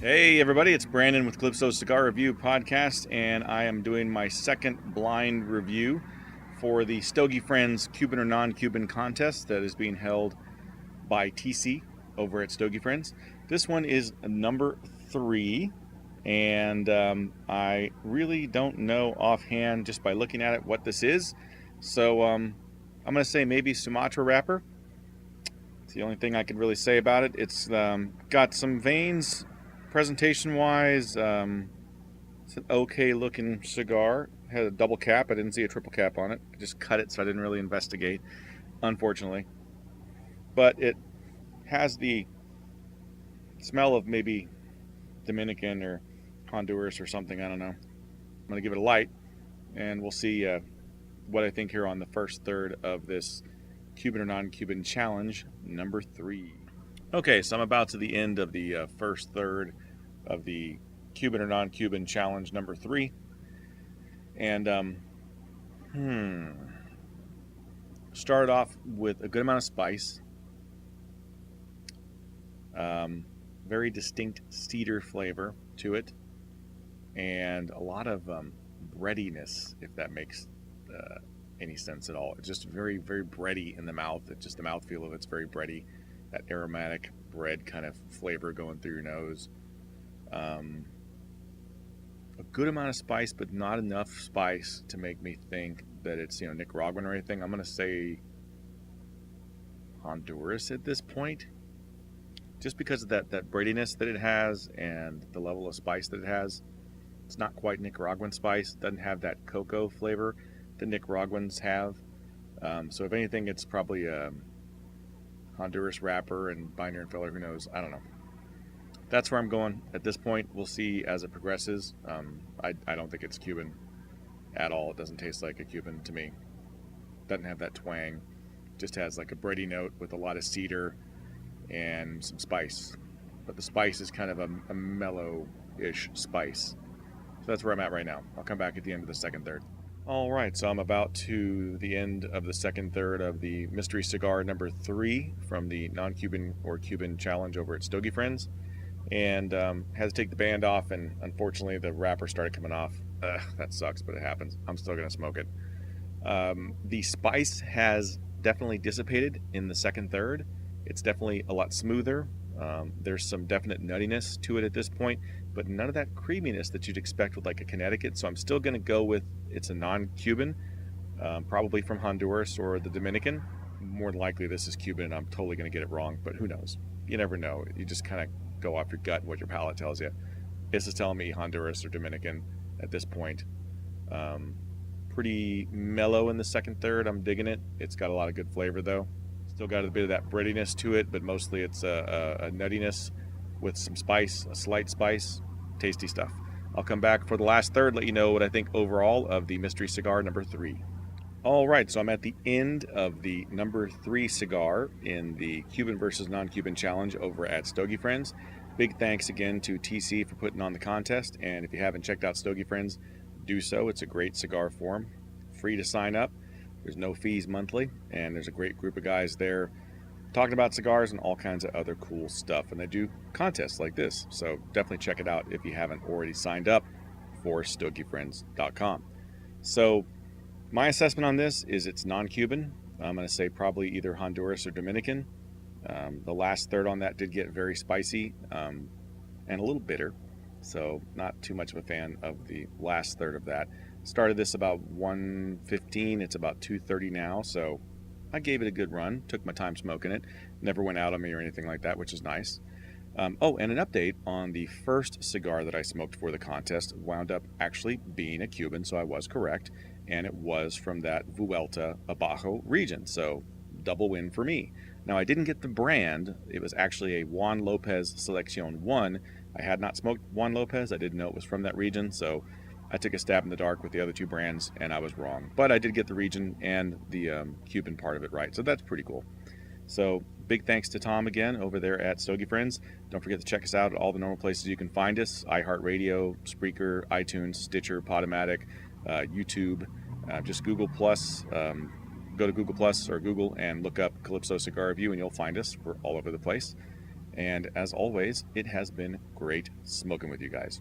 Hey everybody, it's Brandon with Calypso Cigar Review Podcast, and I am doing my second blind review for the Stogie Friends Cuban or non-Cuban contest that is being held by TC over at Stogie Friends. This one is number 3, and I really don't know offhand just by looking at it what this is. So I'm going to say maybe Sumatra wrapper. It's the only thing I can really say about it. It's got some veins. Presentation-wise, it's an okay-looking cigar. It had a double cap. I didn't see a triple cap on it. I just cut it, so I didn't really investigate, unfortunately. But it has the smell of maybe Dominican or Honduras or something. I don't know. I'm going to give it a light, and we'll see what I think here on the first third of this Cuban or non-Cuban challenge, number 3. Okay, so I'm about to the end of the first third of the Cuban or non-Cuban challenge number 3. And started off with a good amount of spice. Very distinct cedar flavor to it. And a lot of breadiness, if that makes any sense at all. It's just very, very bready in the mouth. It's just the mouthfeel of it's very bready. That aromatic bread kind of flavor going through your nose. A good amount of spice, but not enough spice to make me think that it's, Nicaraguan or anything. I'm going to say Honduras at this point. Just because of that breadiness that it has and the level of spice that it has. It's not quite Nicaraguan spice. It doesn't have that cocoa flavor that Nicaraguans have. So if anything, it's probably Honduras wrapper and binder and filler, who knows? I don't know. That's where I'm going at this point. We'll see as it progresses. I don't think it's Cuban at all. It doesn't taste like a Cuban to me. Doesn't have that twang. Just has like a bready note with a lot of cedar and some spice. But the spice is kind of a mellow-ish spice. So that's where I'm at right now. I'll come back at the end of the second third. All right, so I'm about to the end of the second third of the mystery cigar number 3 from the non-Cuban or Cuban challenge over at Stogie Friends, and had to take the band off, and unfortunately the wrapper started coming off. That sucks, but it happens. I'm still gonna smoke it. The spice has definitely dissipated in the second third. It's definitely a lot smoother. There's some definite nuttiness to it at this point, but none of that creaminess that you'd expect with like a Connecticut. So I'm still going to go with it's a non-Cuban, probably from Honduras or the Dominican. More than likely this is Cuban, and I'm totally going to get it wrong, but who knows? You never know. You just kind of go off your gut and what your palate tells you. This is telling me Honduras or Dominican at this point. Pretty mellow in the second third. I'm digging it. It's got a lot of good flavor though. Still got a bit of that breadiness to it, but mostly it's a nuttiness with some spice, a slight spice. Tasty stuff. I'll come back for the last third, let you know what I think overall of the mystery cigar number 3. All right, so I'm at the end of the number 3 cigar in the Cuban versus non-Cuban challenge over at Stogie Friends. Big thanks again to TC for putting on the contest, and if you haven't checked out Stogie Friends, do so. It's a great cigar forum, free to sign up. There's no fees monthly, and there's a great group of guys there talking about cigars and all kinds of other cool stuff. And they do contests like this, so definitely check it out if you haven't already signed up for StogieFriends.com. So my assessment on this is it's non-Cuban. I'm going to say probably either Honduras or Dominican. The last third on that did get very spicy and a little bitter, so not too much of a fan of the last third of that. Started this about 1:15. It's about 2:30 now, so I gave it a good run. Took my time smoking it. Never went out on me or anything like that, which is nice. Oh, and an update on the first cigar that I smoked for the contest wound up actually being a Cuban, so I was correct, and it was from that Vuelta Abajo region, so double win for me. Now, I didn't get the brand. It was actually a Juan Lopez Selección 1. I had not smoked Juan Lopez. I didn't know it was from that region, so I took a stab in the dark with the other 2 brands, and I was wrong. But I did get the region and the Cuban part of it right, so that's pretty cool. So big thanks to Tom again over there at Stogie Friends. Don't forget to check us out at all the normal places you can find us: iHeartRadio, Spreaker, iTunes, Stitcher, Podomatic, YouTube. Just Google Plus. Go to Google Plus or Google and look up Calypso Cigar Review, and you'll find us. We're all over the place. And as always, it has been great smoking with you guys.